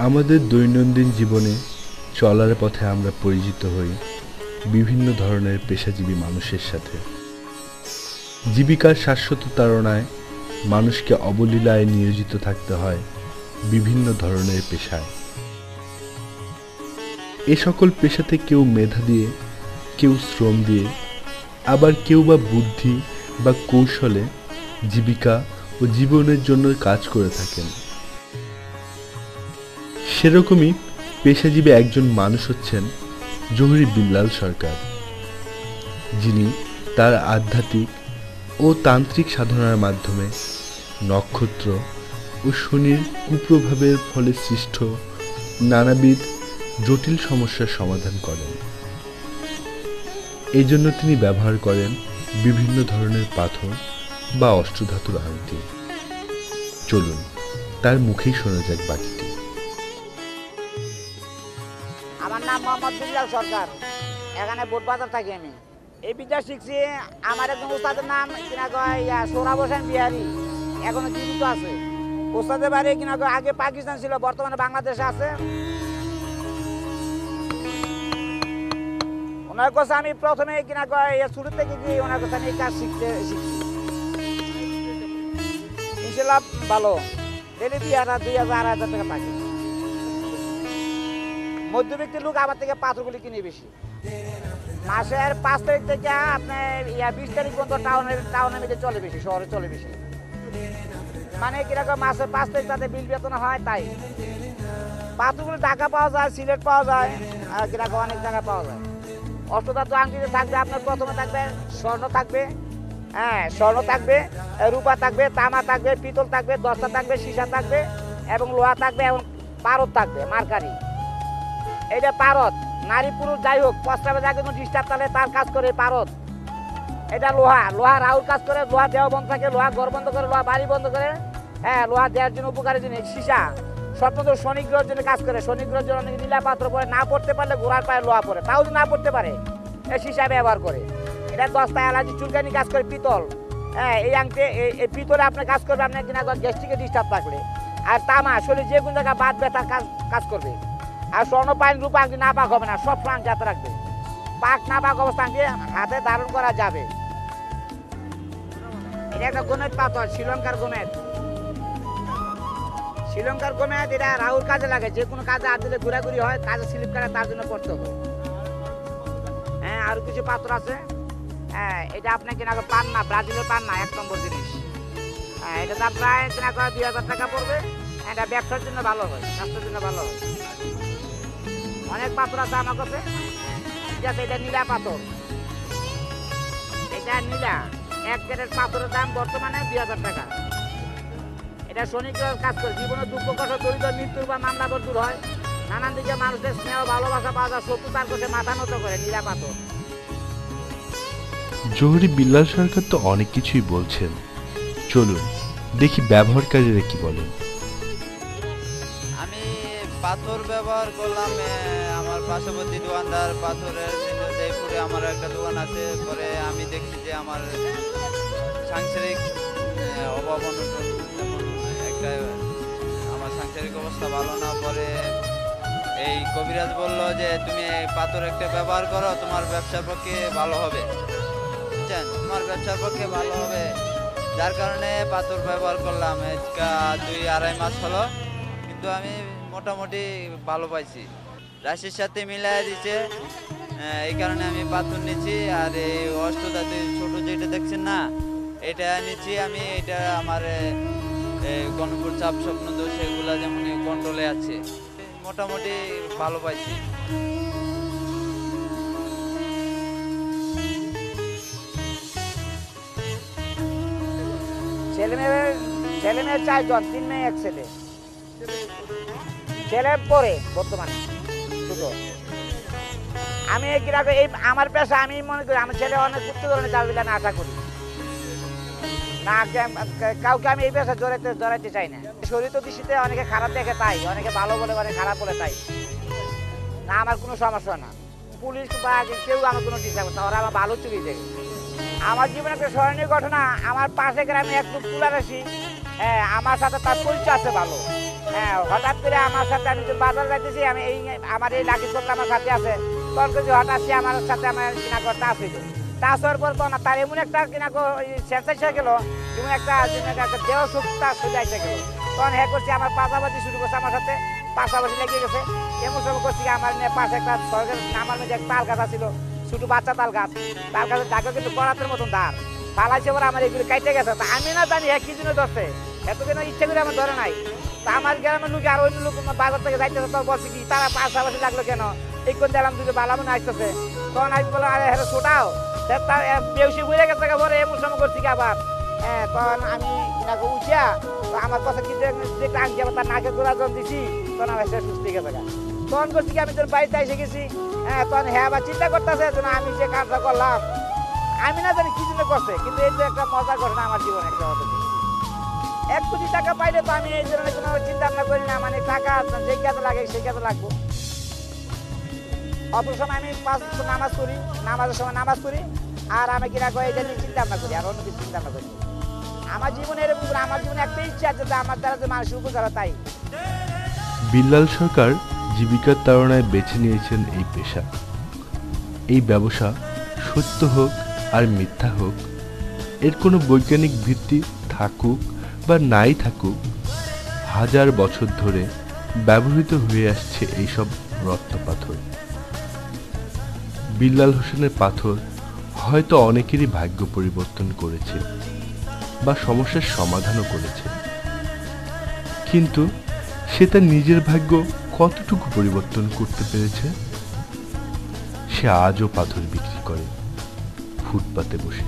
আমাদের দৈনন্দিন জীবনে চলার পথে আমরা পরিচিত হই বিভিন্ন ধরনের পেশাজীবী মানুষের সাথে। জীবিকার শাশ্বত তাড়নায় মানুষকে অবলীলায় নিয়োজিত থাকতে হয় বিভিন্ন ধরনের পেশায়। এ সকল পেশাতে কেউ মেধা দিয়ে, কেউ শ্রম দিয়ে, আবার কেউ বা বুদ্ধি বা কৌশলে জীবিকা ও জীবনের জন্য কাজ করে থাকেন। সেরকমই পেশাজীবী একজন মানুষ হচ্ছেন জহুরী বিল্লাল সরকার, যিনি তার আধ্যাত্মিক ও তান্ত্রিক সাধনার মাধ্যমে নক্ষত্র ও শনির কুপ্রভাবের ফলে সৃষ্ট নানাবিধ জটিল সমস্যার সমাধান করেন। এই জন্য তিনি ব্যবহার করেন বিভিন্ন ধরনের পাথর বা অষ্টধাতুর আংটি। চলুন তার মুখেই শোনা যাক বাকিটি। আমার নাম মোহাম্মদ বিল্লাল সরকার, এখানে বোটবাজার থাকি আমি। এই বিদ্যা শিখছি আমার একজন উস্তাদের নাম কিনা কয় সোহরাব হোসেন বিহারি, এখনো জীবিত আছে। উস্তাদের বাড়ি কিনা কয় আগে পাকিস্তান ছিল, বর্তমানে বাংলাদেশে আছে। ওনার কাছে আমি প্রথমে কিনা কয় শুরু থেকে গিয়ে ওনার কাছে আমি এই কাজ শিখছি। ইনশাল্লাহ ভালো, ডেলি 2,000-2,500 টাকা পাই। মধ্যবিত্ত লোক আমার থেকে পাথরগুলি কিনে বেশি। মাসের 5 তারিখ থেকে আপনার 20 তারিখ পর্যন্ত টাউনের মধ্যে চলে বেশি, শহরে চলে বেশি। মানে কিরকম মাসের 5 তারিখ তাদের বিল বেতন হয়, তাই পাথরগুলি ঢাকা পাওয়া যায়, সিলেট পাওয়া যায়, আর কিরকম অনেক জায়গায় পাওয়া যায়। অষ্টধাতু আংটিতে থাকবে আপনার প্রথমে থাকবে স্বর্ণ থাকবে, স্বর্ণ থাকবে, রূপা থাকবে, তামা থাকবে, পিতল থাকবে, দস্তা থাকবে, সীসা থাকবে এবং লোহা থাকবে এবং পারদ থাকবে, মার্কারি। এইটা পারদ, নারী পুরুষ যাই হোক প্রস্তাবে যা কিন্তু ডিস্টার্ব তাহলে তার কাজ করে পারদ। এটা লোহা রাহুল কাজ করে, লোহা দেহ বন্ধ থাকে, লোহা ঘর বন্ধ করে, লোহা বাড়ি বন্ধ করে, লোহা দেওয়ার জন্য উপকারী জিনিস। সীসা স্বপ্নদোষ শনি গ্রহের জন্য কাজ করে, শনি গ্রহের জন্য অনেক নীলা পাত্র পরে, না পড়তে পারলে ঘোড়ার পায়ে লোহা পরে, তাও যদি না পড়তে পারে এই সীসা ব্যবহার করে। এটা দস্তা এলার্জি চুলকানি কাজ করে। পিতল, এই আংটি এই পিতলে আপনার কাজ করবে আপনার কিনা গ্যাস্ট্রিকে ডিস্টার্ব থাকলে। আর তামা শরীর যে কোন জায়গায় বাদ ব্যথা কাজ করবে। আর স্বর্ণ পাইন রূপা আংটি না পাক হবে না, সব প্রাণ যাতে রাখবে। পাক না পাক অবস্থা আংটি হাতে ধারণ করা যাবে। এটা একটা গোমেদ পাথর, শ্রীলঙ্কার গোমেদ। শ্রীলঙ্কার গোমেদ এটা রাহুর কাজে লাগে, যে কোনো কাজে হাত দিলে ঘোরাঘুরি হয়, কাজে স্লিপ করে, তার জন্য পড়তে হবে। আরো কিছু পাথর আছে, এটা আপনি কিনা পান না, ব্রাজিলের পান না, 1 নম্বর জিনিস। এটা দাম প্রায় কিনা করে 2,000 টাকা পড়বে। এটা ব্যবসার জন্য ভালো হয়, স্বাস্থ্যের জন্য ভালো হয়। অনেক পাথর আছে আমার কাছে। ঠিক আছে, এটা নীলা পাথর, এটা নীলা 1 ক্যারেট পাথরের দাম বর্তমানে 2,000 টাকা। এটা শনি গ্রহের কাজ করে, জীবনে দুঃখ কষ্ট দরিদ্র মৃত্যুর বা মামলা দূর হয়, নানান দিকে মানুষের স্নেহ ভালোবাসা পাওয়া যায়, শত্রুতার কাছে মাথা নত করে নীলা পাথর। জহুরী বিল্লাল সরকার তো অনেক কিছুই বলছেন, চলুন দেখি ব্যবহারকারীরা কি বলেন। আমি পাথর ব্যবহার করলাম, আমার পার্শ্ববর্তী দোকানদার পাথরের জয়পুরে আমার একটা দোকান আছে। পরে আমি দেখছি যে আমার সাংসারিক অভাব অনটন, একটা আমার সাংসারিক অবস্থা ভালো না। পরে এই কবিরাজ বলল যে তুমি এই পাথর একটা ব্যবহার করো, তোমার ব্যবসার পক্ষে ভালো হবে, বুঝছেন, তোমার ব্যবসার পক্ষে ভালো হবে। যার কারণে পাথর ব্যবহার করলাম। 2-2.5 মাস হলো, কিন্তু আমি মোটামুটি ভালো পাইছি। রাশির সাথে মিলাই দিচ্ছে, এই কারণে আমি পাথর নিচ্ছি। আর এই অষ্টধাতু ছোট যেটা দেখছেন না, এটা নিচ্ছি আমি। এটা আমার গণপুর চাপ স্বপ্ন দোষ এগুলা যেমন কন্ট্রোলে আছে, মোটামুটি ভালো পাইছি। ছেলে মেয়ে 4 জন, 3 মেয়ে 1 ছেলে। ছেলে পরে বর্তমানে ছোট। আমি এই আমার পেশা আমি মনে করি আমার ছেলে অনেক উচ্চ ধরনের যাবে বলে আমি আশা করি না। কাউকে আমি এই পেশা জড়াইতে চাই না। শরীর তো দৃষ্টিতে অনেকে খারাপ দেখে, তাই অনেকে ভালো বলে, অনেকে খারাপ বলে, তাই না আমার কোনো সমস্যা না। পুলিশ বা কেউ আমার কোনো ডিস্টার্ব করতে, ওরা আমার ভালো চুরি দেখে। আমার জীবনে একটা স্মরণীয় ঘটনা, আমার পাশে গ্রামে এক লোক তুলার আসি, আমার সাথে তার পরিচয় আছে ভালো। হ্যাঁ, হঠাৎ করে আমার সাথে আমি তো বাজার যাইতেছি, আমি আমার এই লাকি চোখটা আমার সাথে আছে, তখন কিছু হঠাৎ সে আমার সাথে আমার কিনা করে টাচ হইল। টাচ হওয়ার পর তখন তার এমন একটা কিনা সেন্সেশন গেল, যেমন একটা দেহ সুখটা সোজা এসে গেল। তখন হ্যাঁ করছি আমার পাশাপাশি শুরু করছে, আমার সাথে পাশাপাশি লেগে গেছে। এমন সময় করছি আমার পাশে একটা সরকার আমার মধ্যে একটা তাল গাছ ছিল, ছোটো বাচ্চা তাল গাছ, তাল গাছের ডাকে কিন্তু করাতের মতন দাঁড় পালাইছে, পরে আমার এগুলো কাইটে গেছে। তা আমি না জানি এক কি জন্য ধরছে, এত কেন ইচ্ছা করে আমার ধরে নাই। তা আমার গ্রামের লোক আর অন্য লোক বাজার থেকে যাইতেছে, তখন বলছে কি তারা পাশাপাশি লাগলো কেন, এই কোন দিলাম দুটো বালা মনে আসতেছে। তখন আমি বললাম আরে হ্যাঁ ছোটাও, তার বেউসি ঘুরে গেছে, পরে এমন সময় করছি কি আবার। হ্যাঁ, তখন আমি নাকে উঠিয়া আমার কথা কি দেখতে আনছি, আবার তার নাকে গোড়া জন দিছি, তখন আমার সে সুস্থ গেছে। তখন করছি কি আমি তোর বাড়িতে এসে গেছি। হ্যাঁ, তখন হ্যাঁ আবার চিন্তা করতেছে আমি যে কাজটা করলাম, আমি না জানি কি জন্য করছে, কিন্তু এই যে একটা মজা ঘটনা আমার জীবনে একটা হতো। 1 কোটি টাকা পাইলে তো আমি এই ধরনের কোনো চিন্তা ভাবনা করি না, মানে টাকা যে কাজে লাগে সেই কাজে লাগবো। অপর সময় আমি 5 ওয়াক্ত নামাজ করি, নামাজের সময় নামাজ করি, আর আমি কিনা করে এটা নিয়ে চিন্তা ভাবনা করি, আর অন্য কিছু চিন্তা ভাবনা করি। আমার জীবনে এরকম, আমার জীবনে একটাই ইচ্ছা আছে যে আমার দ্বারা যে মানুষ উপকার হয় তাই। বিল্লাল সরকার জীবিকার তাড়নায় বেছে নিয়েছেন এই পেশা। এই ব্যবসা সত্য হোক আর মিথ্যা হোক, এর কোনো বৈজ্ঞানিক ভিত্তি থাকুক বা নাই থাকুক, 1000 বছর ধরে ব্যবহৃত হয়ে আসছে এইসব রত্ন পাথর। বিল্লাল হোসেনের পাথর হয়তো অনেকেরই ভাগ্য পরিবর্তন করেছে বা সমস্যার সমাধানও করেছে, কিন্তু সে তার নিজের ভাগ্য কতটুকু পরিবর্তন করতে পেরেছে? সে আজও পাথর বিক্রি করে ফুটপাতে বসে।